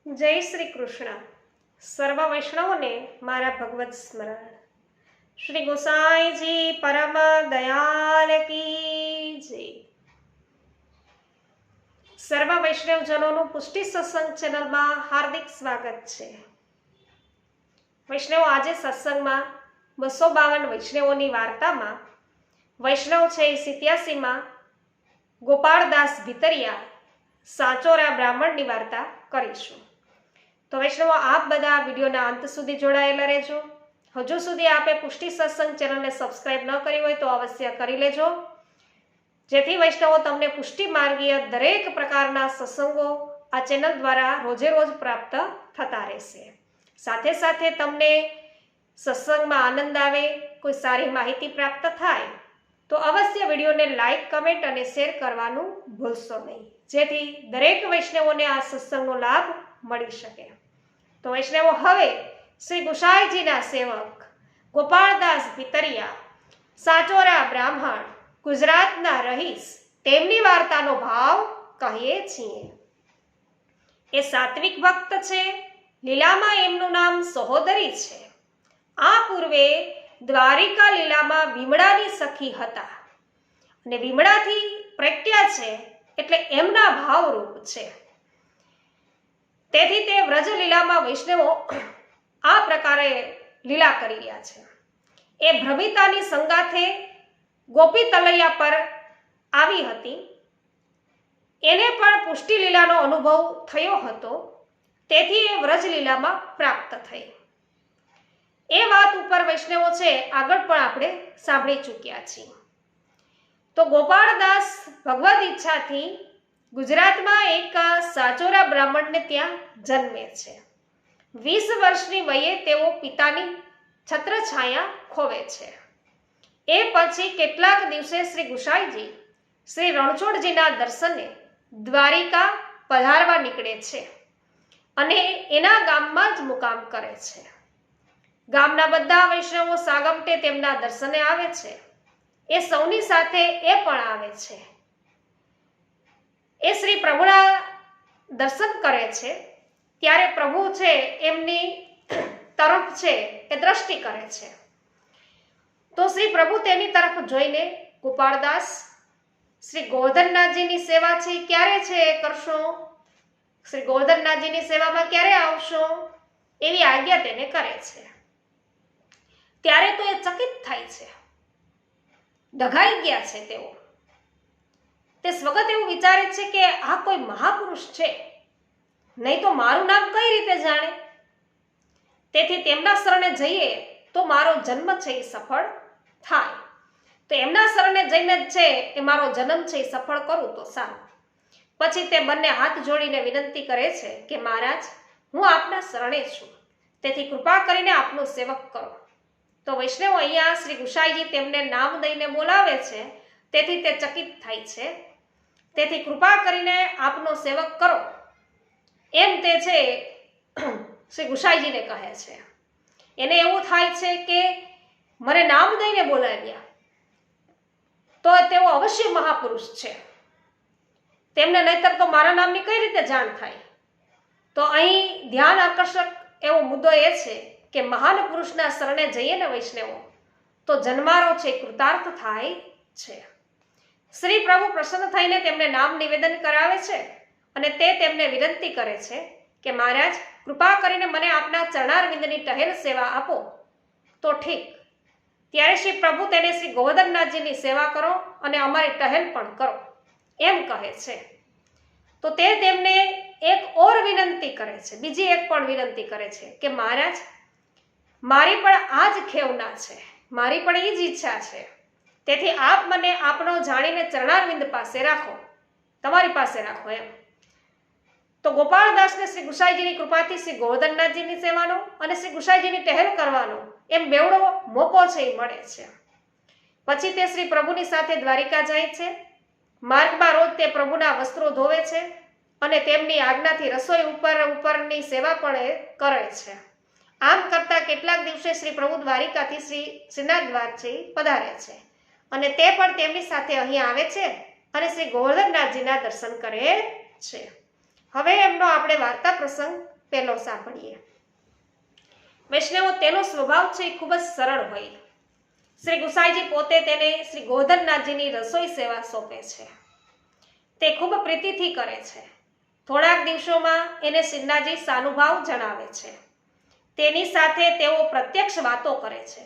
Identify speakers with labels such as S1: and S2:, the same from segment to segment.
S1: જય શ્રી કૃષ્ણ. સર્વ વૈષ્ણવોને મારા ભગવત સ્મરણ. શ્રી ગોસાઈજી પરમ દયાલ કી જય. સર્વ વૈષ્ણવજનોનું પુષ્ટિ સત્સંગ ચેનલમાં હાર્દિક સ્વાગત છે. વૈષ્ણવો, આજે સત્સંગમાં 252 વૈષ્ણવોની વાર્તામાં વૈષ્ણવ છે 87માં ગોપાળદાસ ભીતરિયા સાચોરા બ્રાહ્મણની વાર્તા કરીશું. તો વૈષ્ણવો, આપ બધા વિડીયોના અંત સુધી જોડાયેલા રહેજો. હજુ સુધી આપે પુષ્ટિ સત્સંગ ચેનલને સબસ્ક્રાઇબ ન કરી હોય તો અવશ્ય કરી લેજો, જેથી વૈષ્ણવો તમને પુષ્ટિ માર્ગીય દરેક પ્રકારના સત્સંગો આ ચેનલ દ્વારા રોજે રોજ પ્રાપ્ત થતા રહેશે. સાથે સાથે તમને સત્સંગમાં આનંદ આવે, કોઈ સારી માહિતી પ્રાપ્ત થાય તો અવશ્ય વિડીયોને લાઈક, કમેન્ટ અને શેર કરવાનું ભૂલશો નહીં, જેથી દરેક વૈષ્ણવોને આ સત્સંગનો લાભ મળી શકે. તો વૈષ્ણવો, હવે શ્રી ગુસાઈજીના સેવક ગોપાળદાસ ભીતરિયા સાચોરા બ્રાહ્મણ ગુજરાતના રહીશ તેમની વાર્તાનો ભાવ કહીએ છીએ. એ સાત્વિક ભક્ત છે. લીલામાં એમનું નામ સહોદરી છે. આ પૂર્વે દ્વારિકા લીલામાં વિમળાની સખી હતા અને વિમળાથી પ્રગટ્યા છે એટલે એમના ભાવરૂપ છે. તેથી તે વ્રજ લીલામાં વૈષ્ણવો આ પ્રકારે લીલા કરી રહ્યા છે. એ ભ્રમિતાની સંગાથે ગોપી તલૈયા પર આવી હતી. એને પણ પુષ્ટિ લીલાનો અનુભવ થયો હતો, તેથી એ વ્રજ લીલામાં પ્રાપ્ત થઈ. એ વાત ઉપર વૈષ્ણવો છે આગળ પણ આપણે સાંભળી ચૂક્યા છીએ. તો ગોપાળદાસ ભગવદ ઈચ્છાથી ગુજરાતમાં એક સાચોરા બ્રાહ્મણને ત્યાં જન્મે છે. 20 વર્ષની વયે તેઓ પિતાની છત્રછાયા ખોવે છે. એ પછી કેટલાક દિવસે શ્રી ગુસાઈજી શ્રી રણછોડજીના દર્શને દ્વારિકા પધારવા નીકળે છે અને એના ગામમાં જ મુકામ કરે છે. ગામના બધા વૈષ્ણવો સાગમટે તેમના દર્શને આવે છે. એ સૌની સાથે એ પણ આવે છે. એ શ્રી પ્રભુના દર્શન કરે છે ત્યારે પ્રભુ છે એમની તરફ છે એ દ્રષ્ટિ કરે છે. તો શ્રી પ્રભુ તેની તરફ જોઈને ગોપાળદાસ શ્રી ગોવર્ધનનાથજીની સેવા છે ક્યારે છે એ કરશો, શ્રી ગોવર્ધનનાથજીની સેવામાં ક્યારે આવશો, એવી આજ્ઞા તેને કરે છે. ત્યારે તો એ ચકિત થાય છે, ડઘાઈ ગયા છે તેઓ. તે સ્વગત એવું વિચારે છે કે આ કોઈ મહાપુરુષ છે, નહીં તો મારું નામ કઈ રીતે જાણે. તેથી તેમના શરણે જઈએ તો મારો જન્મ છે એ સફળ થાય. તો એમના શરણે જઈને જ છે એ મારો જન્મ છે એ સફળ કરું તો સારું. પછી તે બંને હાથ જોડીને વિનંતી કરે છે કે મહારાજ, હું આપના શરણે છું, તેથી કૃપા કરીને આપનો સેવક કરો. તો વૈષ્ણવ, અહીંયા શ્રી ગુસાઈજી તેમને નામ દઈને બોલાવે છે, તેથી તે ચકિત થાય છે. તેથી કૃપા કરીને આપનો સેવક કરો એમ તે છે શ્રી ગુસાઈજીને કહે છે. એને એવું થાય છે કે મને નામ દઈને બોલાવ્યા તો તેઓ અવશ્ય મહાપુરુષ છે, તેમને નહીતર તો મારા નામની કઈ રીતે જાણ થાય. તો અહીં ધ્યાન આકર્ષક એવો મુદ્દો એ છે કે મહાન પુરુષના શરણે જઈએ ને વૈષ્ણવો તો જન્મારો છે કૃતાર્થ થાય છે. શ્રી પ્રભુ પ્રસન્ન થઈને તેમને નામ નિવેદન કરાવે છે અને તે તેમને વિનંતી કરે છે કે મહારાજ, કૃપા કરીને મને આપના ચરણારવિંદની ટહેલ સેવા આપો તો ઠીક. ત્યારે શ્રી પ્રભુ તેને શ્રી ગોવર્ધનનાથજીની સેવા કરો અને અમારી ટહેલ પણ કરો એમ કહે છે. તો તે તેમને એક ઓર વિનંતી કરે છે, બીજી એક પણ વિનંતી કરે છે કે મહારાજ, મારી પણ આ જ ખેવના છે, મારી પણ એ જ ઈચ્છા છે, તેથી આપ મને આપનો જાણીને ચરણારવિંદ પાસે રાખો, તમારી પાસે રાખો એમ. તો ગોપાળદાસને શ્રી ગુસાઈજીની કૃપાથી શ્રી ગોવર્ધનનાથજીની સેવાનો અને શ્રી ગુસાઈજીની ટહેલ કરવાનો એમ બેવડો મોકો છે એ મળે છે. પછી તે શ્રી પ્રભુની સાથે દ્વારિકા જાય છે. માર્ગમાં રોજ તે પ્રભુના વસ્ત્રો ધોવે છે અને તેમની આજ્ઞાથી રસોઈ ઉપરની સેવા પણ એ કરે છે. આમ કરતા કેટલાક દિવસે શ્રી પ્રભુ દ્વારિકાથી શ્રી શ્રીનાથ દ્વાર છે પધારે છે અને તે પણ તેમની સાથે અહીં આવે છે અને શ્રી ગોવર્ધનનાથજીના દર્શન કરે છે. હવે એમનો આપણે વાર્તા પ્રસંગ પહેલો સાંભળીએ. વૈષ્ણવો, તેનો સ્વભાવ છે એ ખૂબ જ સરળ હોય. શ્રી ગુસાઈજી પોતે તેને શ્રી ગોવર્ધનનાથજીની રસોઈ સેવા સોંપે છે. તે ખૂબ પ્રીતિથી કરે છે. થોડાક દિવસોમાં એને શ્રીનાથજી સાનુભાવ જણાવે છે. તેની સાથે તેઓ પ્રત્યક્ષ વાતો કરે છે.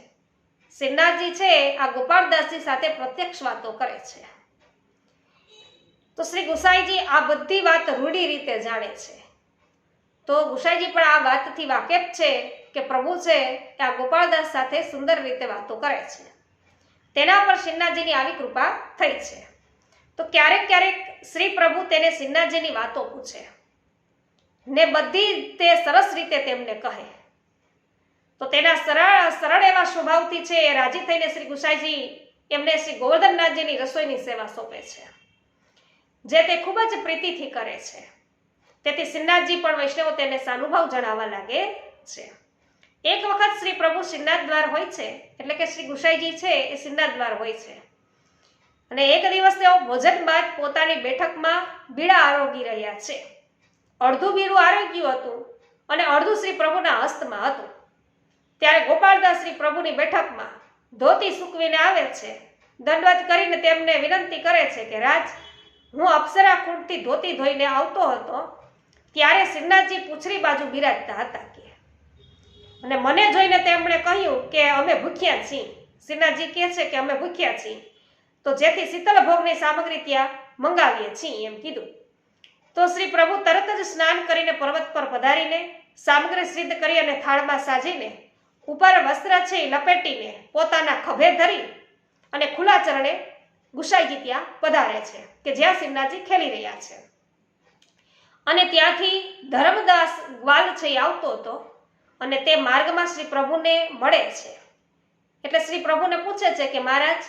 S1: શ્રીનાથજી છે આ ગોપાળદાસજી સાથે પ્રત્યક્ષ વાતો કરે છે. તો શ્રી ગુસાઈજી આ બધી વાત રૂઢી રીતે જાણે છે. તો ગુસાઈજી પણ આ વાતથી વાકેફ છે કે પ્રભુ છે એ આ ગોપાળદાસ સાથે સુંદર રીતે વાતો કરે છે. તેના પર શ્રીનાથજીની આવી કૃપા થઈ છે. તો ક્યારેક ક્યારેક શ્રી પ્રભુ તેને શ્રીનાથજીની વાતો પૂછે ને બધી તે સરસ રીતે તેમને કહે. તો તેના સરળ એવા સ્વભાવથી છે એ રાજી થઈને શ્રી ગુસાઈજી એમને શ્રી ગોવર્ધનનાથજીની રસોઈની સેવા સોંપે છે, જે તે ખૂબ જ પ્રીતિથી કરે છે. તેથી શ્રીનાથજી પણ વૈષ્ણવો તેને સાનુભાવ જણાવવા લાગે છે. એક વખત શ્રી પ્રભુ શ્રીનાથ દ્વાર હોય છે, એટલે કે શ્રી ગુસાઈજી છે એ શ્રીનાથ દ્વાર હોય છે, અને એક દિવસ તેઓ ભોજન બાદ પોતાની બેઠકમાં બીડા આરોગી રહ્યા છે. અડધું બીડું આરોગ્યું હતું અને અડધું શ્રી પ્રભુના હસ્તમાં હતું. ત્યારે ગોપાળદાસ શ્રી પ્રભુની બેઠકમાં ધોતી સૂકવીને આવે છે. દંડવત કરીને તેમને વિનંતી કરે છે કે રાજ, હું અપ્સરા કુંડથી ધોતી ધોઈને આવતો હતો ત્યારે શ્રીનાથજી પૂછડી બાજુ બિરાજતા હતા કે, અને મને જોઈને તેમણે કહ્યું કે અમે ભૂખ્યા છીએ. શ્રીનાથજી કહે છે કે અમે ભૂખ્યા છીએ, તો જેથી શીતળ ભોગની સામગ્રી ત્યાં મંગાવીએ છીએ એમ કીધું. તો શ્રી પ્રભુ તરત જ સ્નાન કરીને પર્વત પર પધારીને સામગ્રી સિદ્ધ કરી અને થાળમાં સાજીને ઉપર વસ્ત્ર છે લપેટીને પોતાના ખભે ધરી અને ખુલ્લા ચરણે ગુસાઈજી ત્યાં પધારે છે કે જ્યાં શ્રીનાથજી ખેલી રહ્યા છે. અને ત્યાંથી ધર્મદાસ ગ્વાલ છે આવતો હતો અને તે માર્ગમાં શ્રી પ્રભુને મળે છે. એટલે શ્રી પ્રભુને પૂછે છે કે મહારાજ,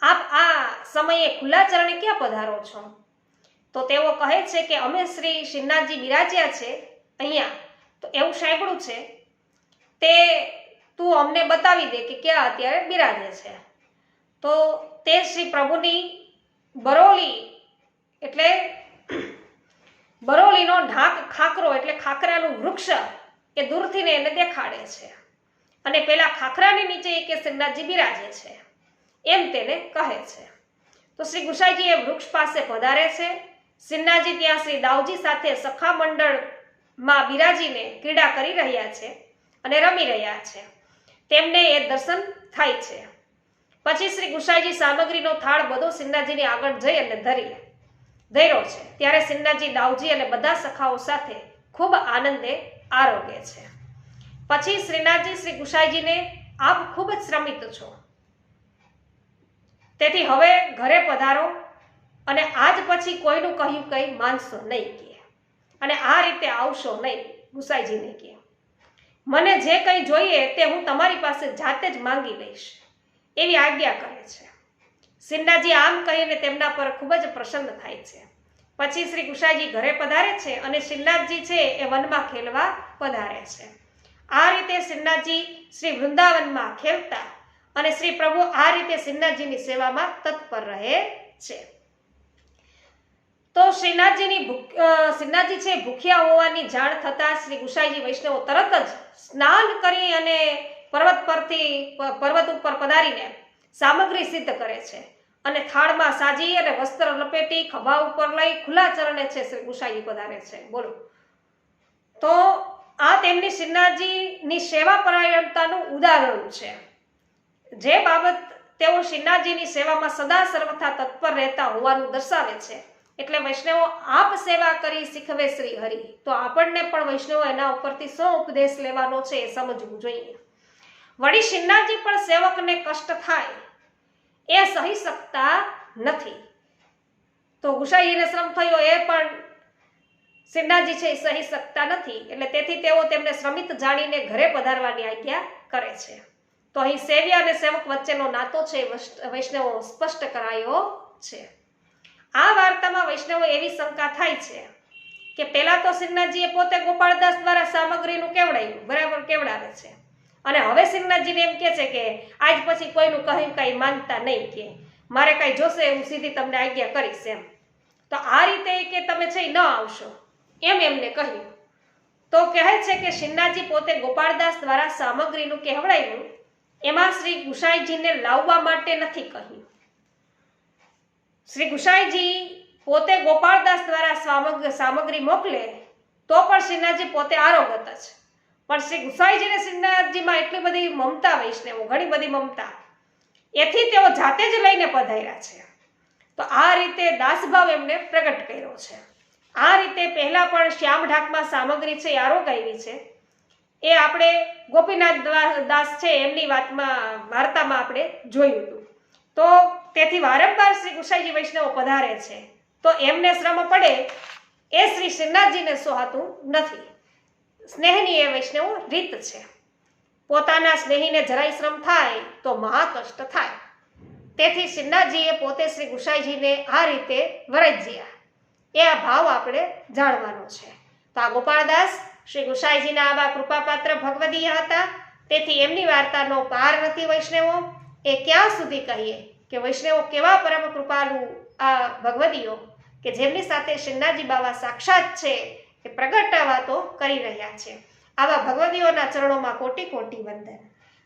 S1: આપ આ સમયે ખુલ્લા ચરણે ક્યાં પધારો છો? તો તેઓ કહે છે કે અમે શ્રી શ્રીનાથજી બિરાજ્યા છે અહીંયા, તો એવું સાંભળ્યું છે, તે તું અમને બતાવી દે કે ક્યાં અત્યારે બિરાજે છે. તો તે શ્રી પ્રભુની બરોલી એટલે બરોલીનો ઢાંક ખાખરો એટલે ખાખરાનું વૃક્ષ એ દૂરથી એને દેખાડે છે અને પેલા ખાખરાની નીચે કે શ્રીનાથજી બિરાજે છે એમ તેને કહે છે. તો શ્રી ગુસાઈજી એ વૃક્ષ પાસે પધારે છે. શ્રીનાથજી ત્યાં શ્રી દાઉજી સાથે સખા મંડળમાં બિરાજીને ક્રીડા કરી રહ્યા છે અને રમી રહ્યા છે. તેમને એ દર્શન થાય છે. પછી શ્રી ગુસાઈજી સામગ્રીનો થાળ બધો શ્રીનાથજીની આગળ જઈ અને ધર્યો છે. ત્યારે શ્રીનાથજી દાઉજી અને બધા સખાઓ સાથે ખૂબ આનંદે આરોગે છે. પછી શ્રીનાથજી શ્રી ગુસાઈજીને, આપ ખૂબ જ શ્રમિત છો, તેથી હવે ઘરે પધારો અને આજ પછી કોઈનું કહ્યું કંઈ માનશો નહીં કે, અને આ રીતે આવશો નહીં. ગુસાઈજીને કે, મને જે કંઈ જોઈએ તે હું તમારી પાસે જાતે જ માંગી લઈશ એવી આજ્ઞા કરે છે. શ્રીનાથજી આમ કહીને તેમના પર ખૂબ જ પ્રસન્ન થાય છે. પછી શ્રી ગુસાઈજી ઘરે પધારે છે અને શ્રીનાથજી છે એ વનમાં ખેલવા પધારે છે. આ રીતે શ્રીનાથજી શ્રી વૃંદાવનમાં ખેલતા અને શ્રી પ્રભુ આ રીતે શ્રીનાથજીની સેવામાં તત્પર રહે છે. તો શ્રીનાથજી છે ભૂખ્યા હોવાની જાણ થતાં શ્રી ગુસાઈજી વૈષ્ણવો તરત જ સ્નાન કરી અને પર્વત ઉપર પધારીને સામગ્રી સિદ્ધ કરે છે અને થાળમાં સાજી અને વસ્ત્ર લપેટી ખભા ઉપર લઈ ખુલ્લા ચરણે છે શ્રી ગુસાઈજી પધારે છે. બોલો, તો આ તેમની શ્રીનાથજીની સેવા પરાયણતાનું ઉદાહરણ છે. જે બાબત તેઓ શ્રીનાથજીની સેવામાં સદા સર્વથા તત્પર રહેતા હોવાનું દર્શાવે છે. એટલે વૈષ્ણવો, આપ સેવા કરી શીખવે શ્રી હરિ. તો આપણને પણ વૈષ્ણવો એના ઉપરથી શું ઉપદેશ લેવાનો છે એ સમજવું જોઈએ. વળી શ્રીનાથજી પણ સેવકને કષ્ટ થાય એ સહી શકતા નથી. તો ગુસાઈજીને શ્રમ થયો એ પણ શ્રીનાથજી છે એ સહી શકતા નથી. એટલે તેથી તેઓ તેમને શ્રમિત જાણીને ઘરે પધારવાની આજ્ઞા કરે છે. તો અહીં સેવ્ય અને સેવક વચ્ચેનો નાતો છે વૈષ્ણવો સ્પષ્ટ કરાયો છે. આ વાર્તામાં વૈષ્ણવો એવી શંકા થાય છે કે પહેલા તો શ્રીનાથજીએ પોતે ગોપાળદાસ દ્વારા સામગ્રીનું કેવડાવ્યું, બરાબર કેવડાવે છે, અને હવે શ્રીનાથજીને એમ કહે છે કે આજ પછી કોઈનું કહ્યું કાંઈ માનતા નહીં, કે મારે કાંઈ જોશે હું સીધી તમને આજ્ઞા કરીશ એમ. તો આ રીતે કે તમે છે ન આવશો એમ એમને કહ્યું. તો કહે છે કે શ્રીનાથજી પોતે ગોપાળદાસ દ્વારા સામગ્રીનું કહેવડાયું, એમાં શ્રી ગુસાઈજીને લાવવા માટે નથી કહ્યું. શ્રી ગુસાઈજી પોતે ગોપાળદાસ દ્વારા સામગ્રી મોકલે તો પણ શ્રીનાથજી પોતે આરોગત જ, પણ શ્રી ગુસાઈજીને શ્રીનાથજીમાં એટલી બધી મમતા, વૈષ્ણવો ઘણી બધી મમતા, એથી તેઓ જાતે જ લઈને પધાર્યા છે. તો આ રીતે દાસભાવ એમને પ્રગટ કર્યો છે. આ રીતે પહેલા પણ શ્યામ ઢાકમાં સામગ્રી છે એ આરોગાવી છે. એ આપણે ગોપીનાથ દાસ છે એમની વાર્તામાં આપણે જોયું હતું. તો તેથી વારંવાર શ્રી ગુસાઈજી વૈષ્ણવો પધારે છે તો એમને શ્રમ પડે એ શ્રી શ્રીનાથજીને સોહાતું નથી. સ્નેહની એ વૈષ્ણવ રીત છે. પોતાના સ્નેહીને જરાય શ્રમ થાય તો મહાકષ્ટ થાય. તેથી શ્રીનાથજીએ પોતે શ્રી ગુસાઈજીને આ રીતે વરજ્યા. એ આ ભાવ આપણે જાણવાનો છે. તો આ ગોપાળદાસ શ્રી ગુસાઈજીના આવા કૃપાપાત્ર ભગવદીય હતા. તેથી એમની વાર્તાનો પાર નથી વૈષ્ણવો. એ ક્યાં સુધી કહીએ કે વૈષ્ણવો કેવા પરમ કૃપાળુ આ ભગવદીઓ કે જેમની સાથે શ્રીનાથજી બાવા સાક્ષાત છે એ પ્રગટ વાતો કરી રહ્યા છે. આવા ભગવદીઓના ચરણોમાં કોટી કોટી વંદન.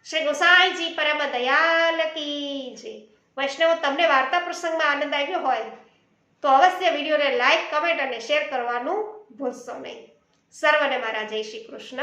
S1: શ્રી ગુસાઈજી પરમ દયાલ કી જય. વૈષ્ણવો તમને વાર્તા પ્રસંગમાં આનંદ આવ્યો હોય તો અવશ્ય વિડીયોને લાઈક, કમેન્ટ અને શેર કરવાનું ભૂલશો નહીં. સર્વને મારા જય શ્રી કૃષ્ણ.